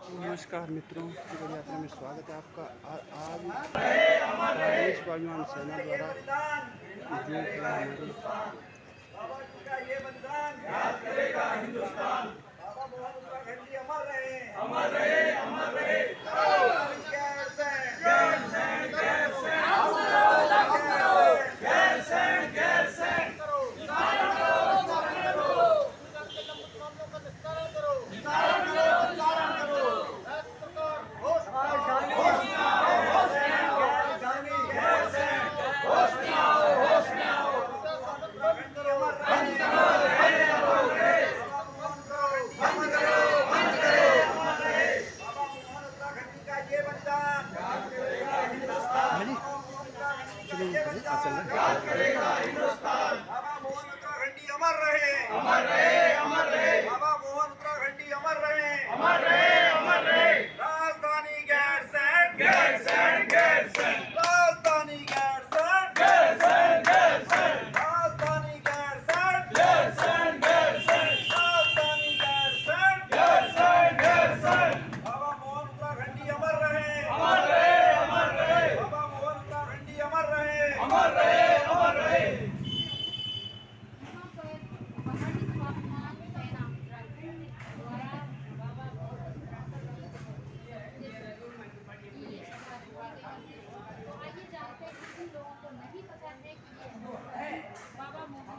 नमस्कार मित्रों, की यात्रा में स्वागत है आपका। आज भारतीय स्वाभिमान सेना द्वारा जो हमारे बाबा जी का ये बलिदान याद करेगा हिंदुस्तान। बाबा मोहन उत्तराखंडी अमर रहे, अमर रहे, अमर रहे। गैर सैन, गैर सैन, गैर सैन, गैर सैन, गैर सैन करो, निस्तारण करो, निस्तारण करो। मामलों का निस्तारण करो, निस्तारण करो, निस्तारण करो। होश में आओ, होश में आओ, होश में आओ, गैर सैन, होश में आओ, होश में आओ। बाबा मोहन उत्तराखंडी अमर रहे, अमर रहे, अमर रहे। बाबा मोहन उत्तराखंडी अमर रहे, अमर रहे, अमर रहे। राजधानी गैरसैंण, गैरसैंण, गैरसैंण। राजधानी गैरसैंण, गैरसैंण, गैरसैंण। राजधानी गैरसैंण, गैरसैंण, गैरसैंण। राजधानी गैरसैंण, गैरसैंण, गैरसैंण। बाबा मोहन उत्तराखंडी अमर रहे, अमर रहे, अमर रहे। बाबा मोहन उत्तराखंडी अमर रहे, अमर रहे, अमर रहे। बाबा मोहन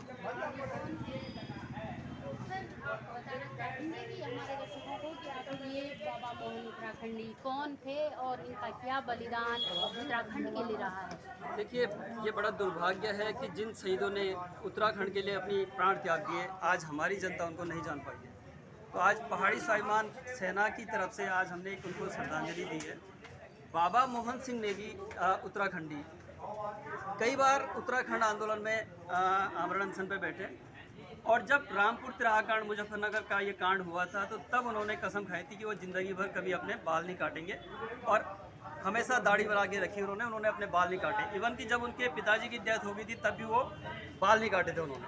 बताना चाहेंगे कि हमारे दर्शकों को कि आखिर ये बाबा मोहन उत्तराखंडी कौन थे और इनका क्या बलिदान उत्तराखंड के लिए रहा है। देखिए, ये बड़ा दुर्भाग्य है कि जिन शहीदों ने उत्तराखंड के लिए अपनी प्राण त्याग दिए, आज हमारी जनता उनको नहीं जान पाई है। तो आज पहाड़ी स्वाभिमान सेना की तरफ से आज हमने एक उनको श्रद्धांजलि दी है। बाबा मोहन सिंह नेगी उत्तराखंडी कई बार उत्तराखंड आंदोलन में आमरण अनशन पे बैठे, और जब रामपुर तिराहा कांड मुजफ्फरनगर का ये कांड हुआ था तो तब उन्होंने कसम खाई थी कि वो ज़िंदगी भर कभी अपने बाल नहीं काटेंगे, और हमेशा दाढ़ी बना के रखी उन्होंने अपने बाल नहीं काटे। इवन कि जब उनके पिताजी की डेथ हो गई थी तब भी वो बाल नहीं काटे थे उन्होंने।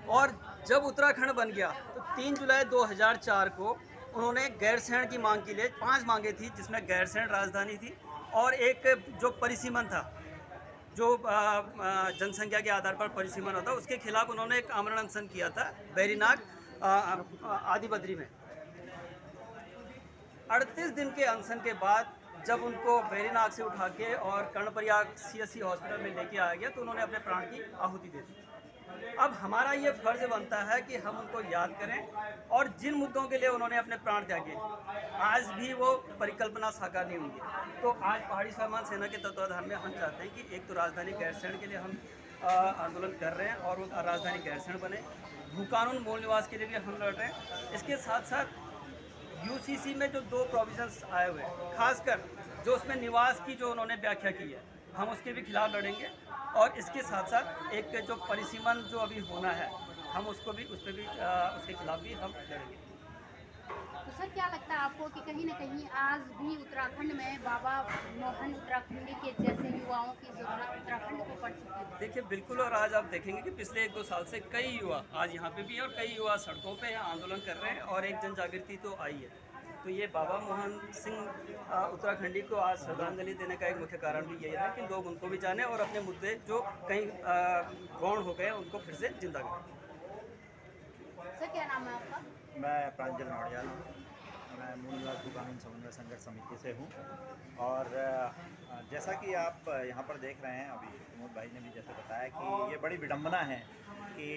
और जब उत्तराखंड बन गया तो 3 जुलाई 2004 को उन्होंने गैरसैंण की मांग के लिए 5 मांगे थी, जिसमें गैरसैंण राजधानी थी और एक जो परिसीमन था, जो जनसंख्या के आधार पर परिसीमन होता, उसके खिलाफ उन्होंने एक आमरण अनशन किया था बैरीनाग आदि बद्री में। 38 दिन के अनशन के बाद जब उनको बैरीनाग से उठा के और कर्णप्रयाग CSC हॉस्पिटल में लेके आया गया तो उन्होंने अपने प्राण की आहुति दे दी। अब हमारा ये फर्ज बनता है कि हम उनको याद करें, और जिन मुद्दों के लिए उन्होंने अपने प्राण त्यागे आज भी वो परिकल्पना साकार नहीं होंगी। तो आज पहाड़ी स्वाभिमान सेना के तत्वाधान में हम चाहते हैं कि एक तो राजधानी गैरसैंण के लिए हम आंदोलन कर रहे हैं और वो राजधानी गैरसैंण बने। भूकानून मूल निवास के लिए भी हम लड़ रहे हैं। इसके साथ साथ UCC में जो 2 प्रोविजंस आए हुए हैं, खासकर जो उसमें निवास की जो उन्होंने व्याख्या की है, हम उसके भी खिलाफ लड़ेंगे। और इसके साथ साथ एक जो परिसीमन जो अभी होना है, हम उसको भी उस पर भी उसके खिलाफ भी हम लड़ेंगे। तो सर, क्या लगता है आपको कि कहीं ना कहीं आज भी उत्तराखंड में बाबा मोहन उत्तराखंडी के जैसे युवाओं की जरूरत उत्तराखंड को पड़ चुकी है? देखिए, बिल्कुल। और आज आप देखेंगे कि पिछले 1-2 साल से कई युवा आज यहाँ पे भी हैं और कई युवा सड़कों पे आंदोलन कर रहे हैं, और एक जन जागृति तो आई है। तो ये बाबा मोहन सिंह उत्तराखंडी को आज श्रद्धांजलि देने का एक मुख्य कारण भी यही है कि लोग उनको भी जाने और अपने मुद्दे जो कहीं गौण हो गए उनको फिर से जिंदा करें। सर, क्या नाम है आपका? मैं प्रांजल नौड़ियाल हूँ। मैं मूल निवास भूकानून समन्वय संघर्ष समिति से हूँ। और जैसा कि आप यहाँ पर देख रहे हैं, अभी विनोद भाई ने भी जैसे बताया कि ये बड़ी विडंबना है कि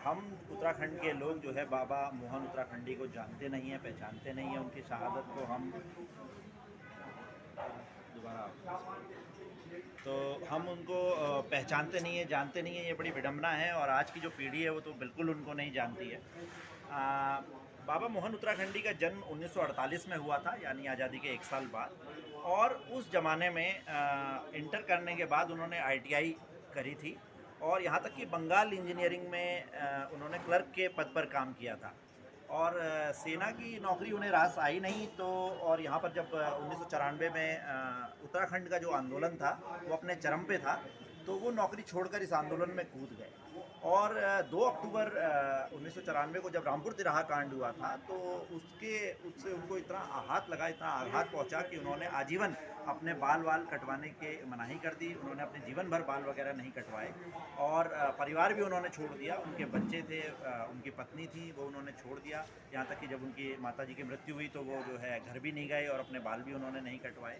हम उत्तराखंड के लोग जो है बाबा मोहन उत्तराखंडी को जानते नहीं हैं, पहचानते नहीं हैं। उनकी शहादत को हम उनको पहचानते नहीं हैं, जानते नहीं हैं। ये बड़ी विडंबना है, और आज की जो पीढ़ी है वो तो बिल्कुल उनको नहीं जानती है। बाबा मोहन उत्तराखंडी का जन्म 1948 में हुआ था, यानी आज़ादी के 1 साल बाद। और उस ज़माने में इंटर करने के बाद उन्होंने ITI करी थी, और यहाँ तक कि बंगाल इंजीनियरिंग में उन्होंने क्लर्क के पद पर काम किया था। और सेना की नौकरी उन्हें रास आई नहीं। तो और यहाँ पर जब 1994 में उत्तराखंड का जो आंदोलन था वो अपने चरम पे था, तो वो नौकरी छोड़कर इस आंदोलन में कूद गए। और 2 अक्टूबर 1994 को जब रामपुर तिराहा कांड हुआ था तो उससे उनको इतना आघात लगा, इतना आघात पहुंचा कि उन्होंने आजीवन अपने बाल कटवाने के मनाही कर दी। उन्होंने अपने जीवन भर बाल वगैरह नहीं कटवाए और परिवार भी उन्होंने छोड़ दिया। उनके बच्चे थे, उनकी पत्नी थी, वो उन्होंने छोड़ दिया। यहाँ तक कि जब उनकी माताजी की मृत्यु हुई तो वो जो है घर भी नहीं गए और अपने बाल भी उन्होंने नहीं कटवाए।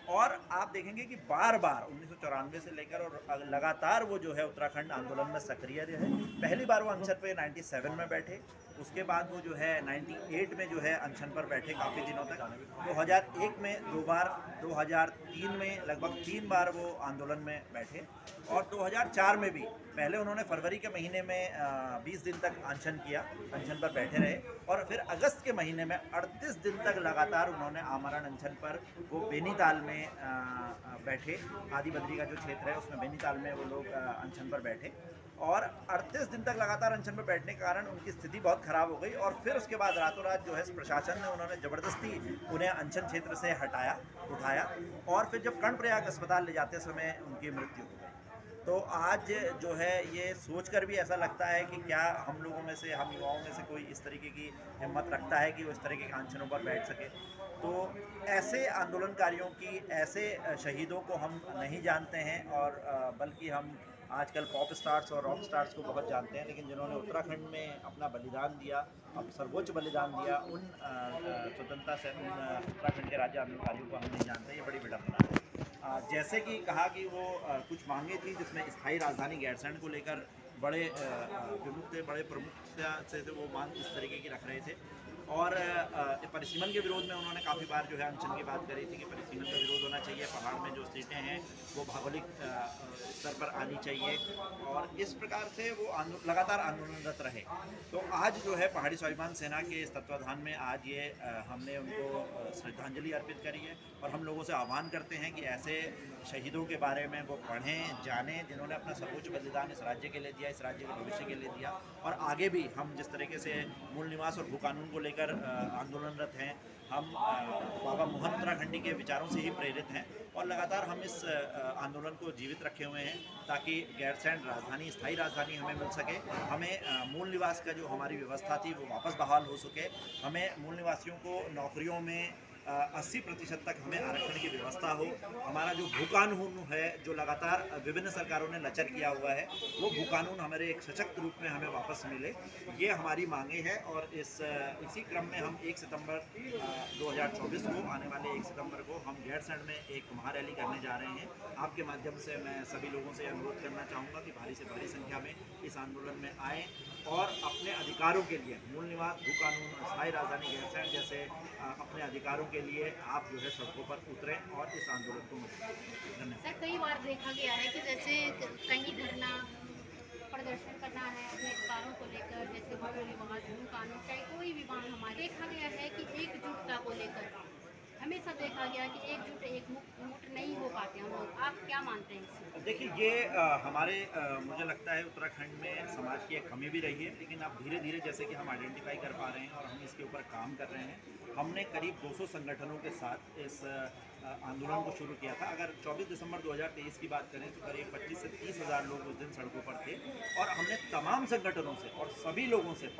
और आप देखेंगे कि बार बार 1994 से लेकर और लगातार वो जो है उत्तराखंड आंदोलन में सक्रिय रहे। पहली बार वो अनशन पे 97 में बैठे, उसके बाद वो जो है 98 में जो है अनशन पर बैठे काफ़ी दिनों तक। 2001 में 2 बार, 2003 में लगभग 3 बार वो आंदोलन में बैठे और 2004 में भी। पहले उन्होंने फरवरी के महीने में 20 दिन तक अनशन किया, अनशन पर बैठे रहे और फिर अगस्त के महीने में 38 दिन तक लगातार उन्होंने आमरण अनशन पर वो बेनीताल में बैठे। आदि बद्री का जो क्षेत्र है उसमें बेनीताल में वो लोग अनशन पर बैठे और 38 दिन तक लगातार अनशन पर बैठने के कारण उनकी स्थिति बहुत ख़राब हो गई और फिर उसके बाद रातों रात जो है प्रशासन ने उन्होंने ज़बरदस्ती उन्हें अनशन क्षेत्र से उठाया और फिर जब कर्णप्रयाग अस्पताल ले जाते समय उनकी मृत्यु हो गई। तो आज जो है ये सोचकर भी ऐसा लगता है कि क्या हम लोगों में से, हम युवाओं में से कोई इस तरीके की हिम्मत रखता है कि वो इस तरीके के अनशनों पर बैठ सके। तो ऐसे आंदोलनकारियों की, ऐसे शहीदों को हम नहीं जानते हैं और बल्कि हम आजकल पॉप स्टार्स और रॉक स्टार्स को बहुत जानते हैं, लेकिन जिन्होंने उत्तराखंड में अपना बलिदान दिया, अब सर्वोच्च बलिदान दिया, उन स्वतंत्रता से उत्तराखंड के राज्य आंदोलनकारियों को हम नहीं जानते। ये बड़ी विडंबना है। जैसे कि कहा कि वो कुछ मांगे थी जिसमें स्थायी राजधानी गैरसैंण को लेकर बड़े विमुख थे, बड़े प्रमुखता से वो मांग इस तरीके की रख रहे थे और परिसीमन के विरोध में उन्होंने काफ़ी बार जो है अनशन की बात करी थी कि परिसीमन का विरोध होना चाहिए, पहाड़ में जो सीटें हैं वो भौगोलिक स्तर पर आनी चाहिए और इस प्रकार से वो लगातार आंदोलनरत रहे। तो आज जो है पहाड़ी स्वाभिमान सेना के इस तत्वाधान में आज ये हमने उनको श्रद्धांजलि अर्पित करी है और हम लोगों से आह्वान करते हैं कि ऐसे शहीदों के बारे में वो पढ़ें, जानें, जिन्होंने अपना सर्वोच्च बलिदान इस राज्य के लिए दिया, इस राज्य के भविष्य के लिए दिया। और आगे भी हम जिस तरीके से मूल निवास और भू कानून को लेकर आंदोलनरत हैं, हम बाबा मोहन उत्तराखंडी के विचारों से ही प्रेरित हैं और लगातार हम इस आंदोलन को जीवित रखे हुए हैं ताकि गैरसैंण राजधानी, स्थायी राजधानी हमें मिल सके, हमें मूल निवास का जो हमारी व्यवस्था थी वो वापस बहाल हो सके, हमें मूल निवासियों को नौकरियों में 80% तक हमें आरक्षण की व्यवस्था हो, हमारा जो भू कानून है जो लगातार विभिन्न सरकारों ने लचर किया हुआ है वो भू कानून हमारे एक सशक्त रूप में हमें वापस मिले, ये हमारी मांगे हैं। और इसी क्रम में हम 1 सितंबर 2024 को, आने वाले 1 सितंबर को हम गैरसैंण में एक महारैली करने जा रहे हैं। आपके माध्यम से मैं सभी लोगों से अनुरोध करना चाहूँगा कि भारी से भारी संख्या में इस आंदोलन में आएँ और अपने अधिकारों के लिए, मूल निवास, भू कानून, स्थायी राजधानी गैरसैंण जैसे अपने अधिकारों के लिए आप जो है सड़कों पर उतरें और इस आंदोलन को धन्यवाद। सर, कई बार देखा गया है कि जैसे कहीं धरना प्रदर्शन करना है अपने अधिकारों को लेकर, जैसे मूल निवास, भू कानून, चाहे कोई भी मांग हमारी, देखा गया है कि एकजुटता को लेकर हमेशा देखा गया कि एकजुट एकमुठ नहीं हो पाते हम लोग। आप क्या मानते हैं इससे? देखिए, ये हमारे मुझे लगता है उत्तराखंड में समाज की एक कमी भी रही है, लेकिन अब धीरे धीरे जैसे कि हम आइडेंटिफाई कर पा रहे हैं और हम इसके ऊपर काम कर रहे हैं। हमने करीब 200 संगठनों के साथ इस आंदोलन को शुरू किया था। अगर 24 दिसंबर 2023 की बात करें तो करीब 25 से 30 हज़ार लोग उस दिन सड़कों पर थे और हमने तमाम संगठनों से और सभी लोगों से,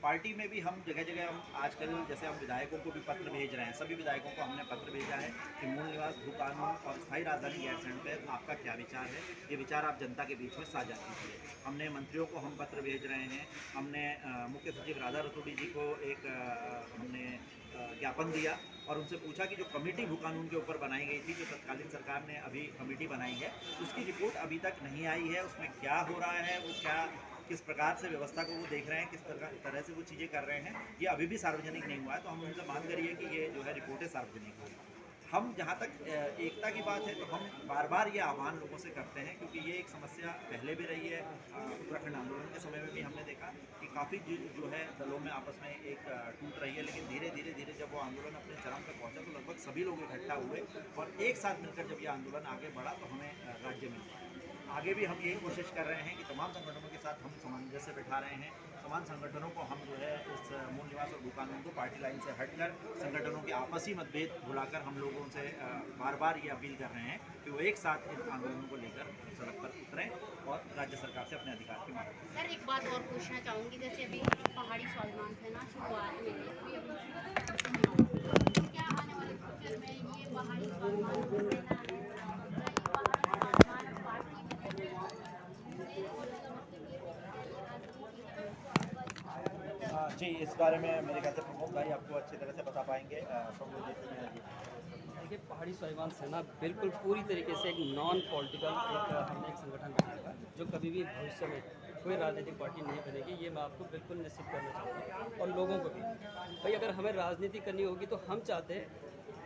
पार्टी में भी हम जगह जगह, हम आजकल जैसे हम विधायकों को भी पत्र भेज रहे हैं, सभी विधायकों को हमने पत्र भेजा है कि मूल निवास, भू कानून और स्थायी राजधानी गैरसैंण पर आपका क्या विचार है, ये विचार आप जनता के बीच में साझा कीजिए। हमने मंत्रियों को हम पत्र भेज रहे हैं, हमने मुख्य सचिव राधा रतूड़ी जी को एक हमने ज्ञापन दिया और उनसे पूछा कि जो कमेटी भू कानून के ऊपर बनाई गई थी, जो तत्कालीन सरकार ने अभी कमेटी बनाई है, उसकी रिपोर्ट अभी तक नहीं आई है, उसमें क्या हो रहा है, वो क्या, किस प्रकार से व्यवस्था को वो देख रहे हैं, किस तरह से वो चीज़ें कर रहे हैं, ये अभी भी सार्वजनिक नहीं हुआ है। तो हम उनसे मांग करिए कि ये जो है रिपोर्टें सार्वजनिक हों। हम जहाँ तक एकता की बात है तो हम बार बार ये आह्वान लोगों से करते हैं, क्योंकि ये एक समस्या पहले भी रही है। उत्तराखंड आंदोलन के समय में भी हमने देखा कि काफ़ी जो है दलों में आपस में एक टूट रही है, लेकिन धीरे धीरे जब वो आंदोलन अपने चरम पर पहुँचा तो लगभग सभी लोग इकट्ठा हुए और एक साथ मिलकर जब ये आंदोलन आगे बढ़ा तो हमें राज्य मिल पाया। आगे भी हम यही कोशिश कर रहे हैं कि तमाम संगठनों के साथ हम सामंजस्य बिठा रहे हैं, तमाम संगठनों को हम जो है इस मूल निवास और भू कानून को पार्टी लाइन से हटकर संगठनों के आपसी मतभेद भुलाकर हम लोगों से बार बार ये अपील कर रहे हैं कि वो एक साथ इन आंदोलनों को लेकर सड़क पर उतरें और राज्य सरकार से अपने अधिकार की मांग करें। सर एक बात और पूछना चाहूँगी, जैसे अभी पहाड़ी स्वाभिमान सेना शुरुआत में तो क्या आने वाले फ्यूचर में ये पहाड़ी स्वाभिमान सेना है जी, इस बारे में मेरे ख्याल से प्रमोद भाई आपको अच्छी तरह से बता पाएंगे। देखिए, पहाड़ी स्वाभिमान सेना बिल्कुल पूरी तरीके से एक नॉन पॉलिटिकल हमने एक संगठन बनाया जो कभी भी भविष्य में कोई राजनीतिक पार्टी नहीं बनेगी, ये मैं आपको बिल्कुल निश्चित करना चाहता हूँ। और लोगों को भी भाई, अगर हमें राजनीति करनी होगी तो हम चाहते हैं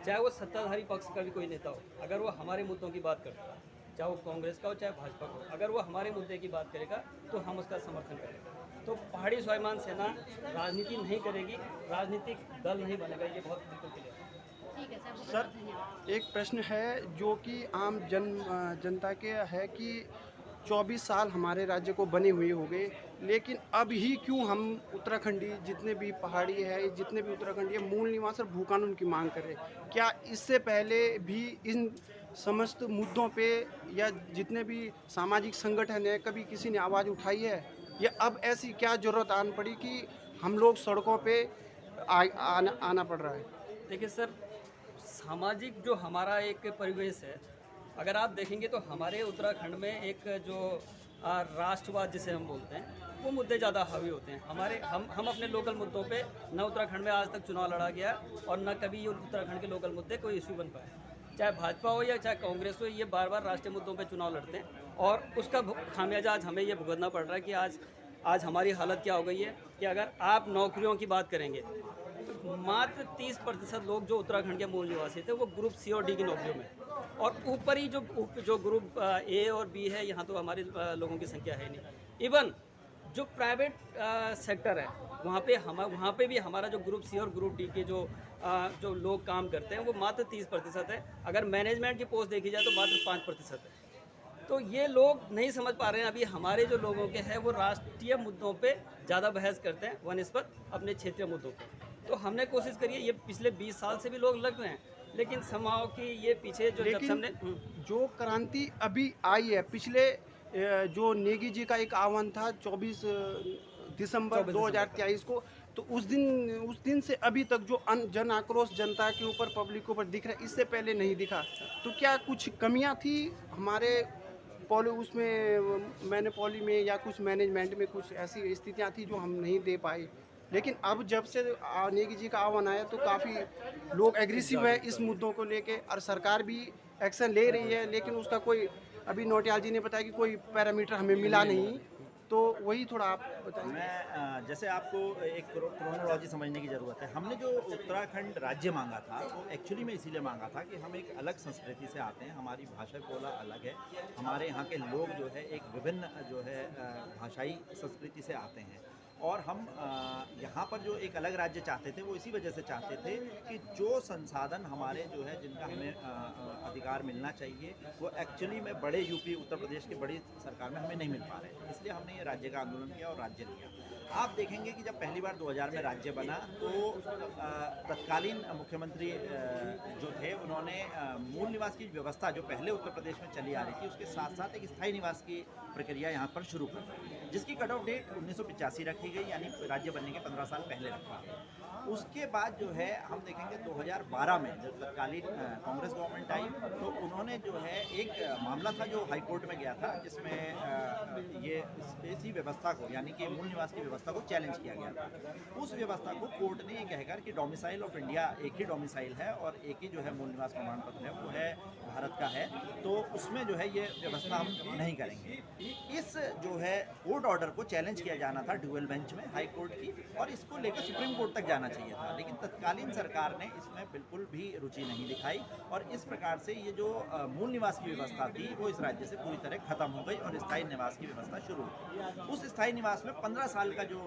चाहे वो सत्ताधारी पक्ष का भी कोई नेता हो, अगर वो हमारे मुद्दों की बात करता है, चाहे वो कांग्रेस का हो चाहे भाजपा का हो, अगर वो हमारे मुद्दे की बात करेगा तो हम उसका समर्थन करेंगे। तो पहाड़ी स्वाभिमान सेना राजनीति नहीं करेगी, राजनीतिक दल नहीं बनेगा, ये बहुत बिल्कुल क्लियर है। ठीक है सर, बहुत सर धन्यवाद। एक प्रश्न है जो कि आम जनता के है कि 24 साल हमारे राज्य को बने हुए हो गए, लेकिन अब ही क्यों हम उत्तराखंडी जितने भी पहाड़ी है, जितने भी उत्तराखंडी है, मूल निवास और भू कानून की मांग कर रहे हैं? क्या इससे पहले भी इन समस्त मुद्दों पे या जितने भी सामाजिक संगठन है कभी किसी ने आवाज़ उठाई है, या अब ऐसी क्या ज़रूरत आन पड़ी कि हम लोग सड़कों पे आना पड़ रहा है? देखिए सर, सामाजिक जो हमारा एक परिवेश है, अगर आप देखेंगे तो हमारे उत्तराखंड में एक जो राष्ट्रवाद जिसे हम बोलते हैं वो मुद्दे ज़्यादा हावी होते हैं। हम अपने लोकल मुद्दों पे न उत्तराखंड में आज तक चुनाव लड़ा गया और न कभी ये उत्तराखंड के लोकल मुद्दे कोई इशू बन पाए। चाहे भाजपा हो या चाहे कांग्रेस हो, ये बार बार राष्ट्रीय मुद्दों पे चुनाव लड़ते हैं और उसका खामियाजा आज हमें ये भुगतना पड़ रहा है कि आज हमारी हालत क्या हो गई है कि अगर आप नौकरियों की बात करेंगे तो मात्र 30% लोग जो उत्तराखंड के मूल निवासी थे वो ग्रुप सी और डी की नौकरियों में, और ऊपर ही जो ग्रुप ए और बी है, यहाँ तो हमारे लोगों की संख्या है नहीं। इवन जो प्राइवेट सेक्टर है वहाँ पे भी हमारा जो ग्रुप सी और ग्रुप डी के जो लोग काम करते हैं वो मात्र 30% है। अगर मैनेजमेंट की पोस्ट देखी जाए तो मात्र 5% है। तो ये लोग नहीं समझ पा रहे हैं अभी हमारे जो लोगों के हैं वो राष्ट्रीय मुद्दों पे ज़्यादा बहस करते हैं वनस्पत अपने क्षेत्रीय मुद्दों पे। तो हमने कोशिश करी है, ये पिछले 20 साल से भी लोग लग रहे हैं, लेकिन समाओं की ये पीछे जो जब से हमने जो क्रांति अभी आई है, पिछले जो नेगी जी का एक आह्वान था 24 दिसंबर 2023 को, तो उस दिन से अभी तक जो जन आक्रोश जनता के ऊपर, पब्लिक के ऊपर दिख रहा है, इससे पहले नहीं दिखा। तो क्या कुछ कमियां थी हमारे मैनिपॉली में या कुछ मैनेजमेंट में, कुछ ऐसी स्थितियां थी जो हम नहीं दे पाए? लेकिन अब जब से नेगी जी का आह्वान आया तो काफ़ी लोग एग्रेसिव है इस मुद्दों को लेके, और सरकार भी एक्शन ले रही है, लेकिन उसका कोई, अभी नोटियाल जी ने बताया कि कोई पैरामीटर हमें मिला नहीं। तो वही थोड़ा आप बताइए। मैं जैसे आपको एक क्रोनोलॉजी समझने की ज़रूरत है। हमने जो उत्तराखंड राज्य मांगा था वो एक्चुअली में इसीलिए मांगा था कि हम एक अलग संस्कृति से आते हैं, हमारी भाषा बोला अलग है, हमारे यहाँ के लोग जो है एक विभिन्न जो है भाषाई संस्कृति से आते हैं, और हम यहाँ पर जो एक अलग राज्य चाहते थे वो इसी वजह से चाहते थे कि जो संसाधन हमारे जो है जिनका हमें अधिकार मिलना चाहिए वो एक्चुअली में बड़े यूपी उत्तर प्रदेश की बड़ी सरकार में हमें नहीं मिल पा रहे। इसलिए हमने ये राज्य का आंदोलन किया और राज्य लिया। आप देखेंगे कि जब पहली बार 2000 में राज्य बना तो तत्कालीन मुख्यमंत्री जो थे उन्होंने मूल निवास की व्यवस्था जो पहले उत्तर प्रदेश में चली आ रही थी उसके साथ साथ एक स्थायी निवास की प्रक्रिया यहाँ पर शुरू कर दी, जिसकी कट ऑफ डेट 1985 रखी गई, यानी राज्य बनने के 15 साल पहले रखा। उसके बाद जो है हम देखेंगे 2012 में जब तत्कालीन कांग्रेस गवर्नमेंट आई तो उन्होंने जो है एक मामला था जो हाई कोर्ट में गया था, जिसमें ये इसी व्यवस्था को यानी कि मूल निवास की व्यवस्था को चैलेंज किया गया था। उस व्यवस्था को कोर्ट ने ये कहकर कि डोमिसाइल ऑफ इंडिया एक ही डोमिसाइल है और एक ही जो है मूल निवास प्रमाण पत्र है वो है भारत का है, तो उसमें जो है ये व्यवस्था हम नहीं करेंगे। इस जो है कोर्ट ऑर्डर को चैलेंज किया जाना था ड्यूअल बेंच में हाई कोर्ट की, और इसको लेकर सुप्रीम कोर्ट तक जाना चाहिए था, लेकिन तत्कालीन सरकार ने इसमें बिल्कुल भी रुचि नहीं दिखाई और इस प्रकार से ये जो मूल निवास की व्यवस्था थी वो इस राज्य से पूरी तरह खत्म हो गई और स्थायी निवास की व्यवस्था शुरू हुई। उस स्थायी निवास में 15 साल का जो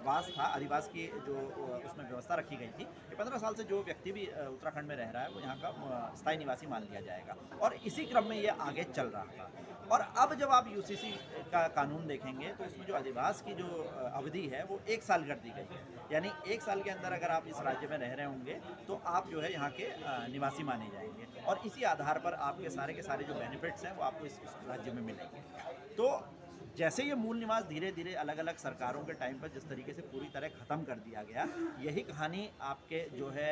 वास था, अधिवास की जो उसमें व्यवस्था रखी गई थी, 15 साल से जो व्यक्ति भी उत्तराखंड में रह रहा है वो यहाँ का स्थायी निवासी मान लिया जाएगा, और इसी क्रम में ये आगे चल रहा था। और अब जब आप यूसीसी का कानून देखेंगे तो उसमें जो अधिवास की जो अवधि है वो 1 साल कर दी गई है। यानी 1 साल के अंदर अगर आप इस राज्य में रह रहे होंगे तो आप जो है यहाँ के निवासी माने जाएंगे और इसी आधार पर आपके सारे जो बेनिफिट्स हैं वो आपको इस राज्य में मिलेंगे। तो जैसे ये मूल निवास धीरे धीरे अलग अलग सरकारों के टाइम पर जिस तरीके से पूरी तरह ख़त्म कर दिया गया, यही कहानी आपके जो है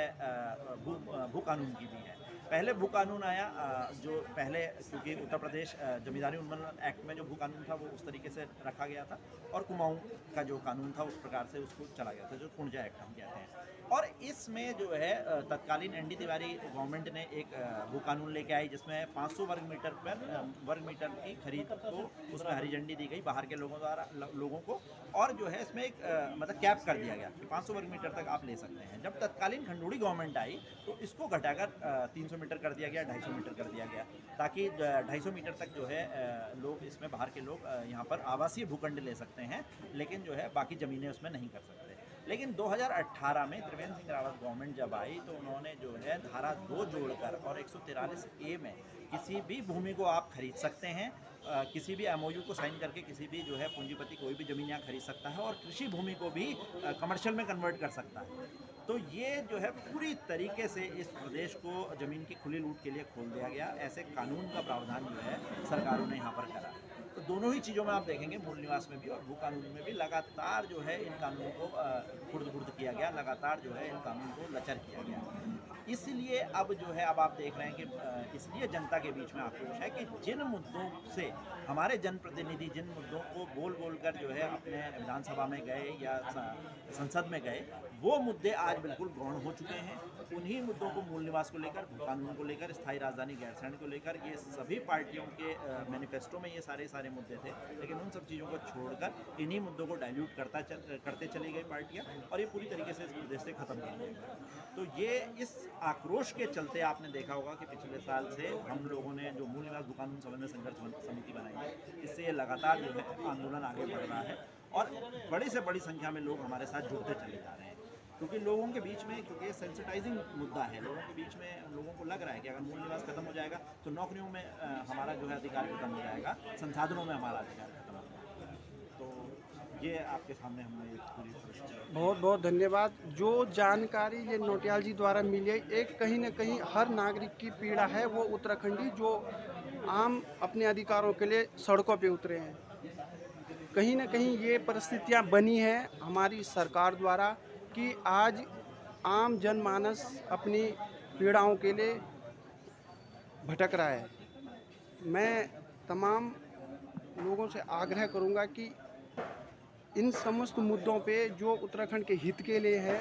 भू कानून की भी है। पहले भू कानून आया जो पहले, क्योंकि उत्तर प्रदेश जमींदारी उन्मूलन एक्ट में जो भू कानून था वो उस तरीके से रखा गया था और कुमाऊं का जो कानून था उस प्रकार से उसको चला गया था, जो कुंजा एक्ट हम कहते हैं। और इसमें जो है तत्कालीन एनडी तिवारी गवर्नमेंट ने एक भू कानून लेके आई जिसमें 500 वर्ग मीटर की खरीद को उसमें हरी झंडी दी गई बाहर के लोगों को, और जो है इसमें एक मतलब कैप कर दिया गया कि 500 वर्ग मीटर तक आप ले सकते हैं। जब तत्कालीन खंडूड़ी गवर्नमेंट आई तो इसको घटाकर 300 मीटर कर दिया गया, 250 मीटर कर दिया गया, ताकि 250 मीटर तक जो है लोग इसमें बाहर के लोग यहाँ पर आवासीय भूखंड ले सकते हैं, लेकिन जो है बाकी ज़मीनें उसमें नहीं कर सकते। लेकिन 2018 में त्रिवेंद्र सिंह रावत गवर्नमेंट जब आई तो उन्होंने जो है धारा 2 जोड़कर और 143A में किसी भी भूमि को आप खरीद सकते हैं, किसी भी MOU को साइन करके किसी भी जो है पूंजीपति कोई भी ज़मीन यहाँ खरीद सकता है और कृषि भूमि को भी कमर्शियल में कन्वर्ट कर सकता है। तो ये जो है पूरी तरीके से इस प्रदेश को ज़मीन की खुली लूट के लिए खोल दिया गया। ऐसे कानून का प्रावधान जो है सरकारों ने यहाँ पर करा। तो दोनों ही चीज़ों में आप देखेंगे, मूल निवास में भी और भू कानून में भी लगातार जो है इन कानूनों को खुर्द-बुर्द किया गया, लगातार जो है इन कानून को लचर किया गया। इसलिए अब जो है अब आप देख रहे हैं कि इसलिए जनता के बीच में आक्रोश है कि जिन मुद्दों से हमारे जनप्रतिनिधि जिन मुद्दों को बोल कर जो है अपने विधानसभा में गए या संसद में गए, वो मुद्दे आज बिल्कुल गौण हो चुके हैं। उन्हीं मुद्दों को, मूल निवास को लेकर, भू कानून को लेकर, स्थायी राजधानी गैरसैंण को लेकर, ये सभी पार्टियों के मैनिफेस्टो में ये सारे मुद्दे थे, लेकिन उन सब चीज़ों को छोड़कर इन्हीं मुद्दों को डाइल्यूट करते चली गई पार्टियाँ और ये पूरी तरीके से इस प्रदेश से ख़त्म कर दिया गया। तो ये इस आक्रोश के चलते आपने देखा होगा कि पिछले साल से हम लोगों ने जो मूल निवास भू कानून समन्वय संघर्ष समिति बनाई है, इससे ये लगातार जो है आंदोलन आगे बढ़ रहा है और बड़ी से बड़ी संख्या में लोग हमारे साथ जुड़ते चले जा रहे हैं। क्योंकि लोगों के बीच में, क्योंकि ये सेंसिटाइजिंग मुद्दा है, लोगों के बीच में लोगों को लग रहा है कि अगर मूल निवास खत्म हो जाएगा तो नौकरियों में हमारा जो है अधिकार खत्म हो जाएगा, संसाधनों में हमारा अधिकार खत्म हो जाएगा। तो ये आपके सामने हमने एक पूरी परिस्थिति। बहुत बहुत धन्यवाद। जो जानकारी ये नोटियाल जी द्वारा मिली है, एक कहीं न कहीं हर नागरिक की पीड़ा है, वो उत्तराखंडी जो आम अपने अधिकारों के लिए सड़कों पे उतरे हैं। कहीं न कहीं ये परिस्थितियाँ बनी हैं हमारी सरकार द्वारा कि आज आम जनमानस अपनी पीड़ाओं के लिए भटक रहा है। मैं तमाम लोगों से आग्रह करूंगा कि इन समस्त मुद्दों पे जो उत्तराखंड के हित के लिए है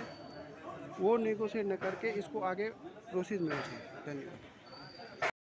वो नेगोशिएट न करके इसको आगे प्रोसीड में रखें। धन्यवाद।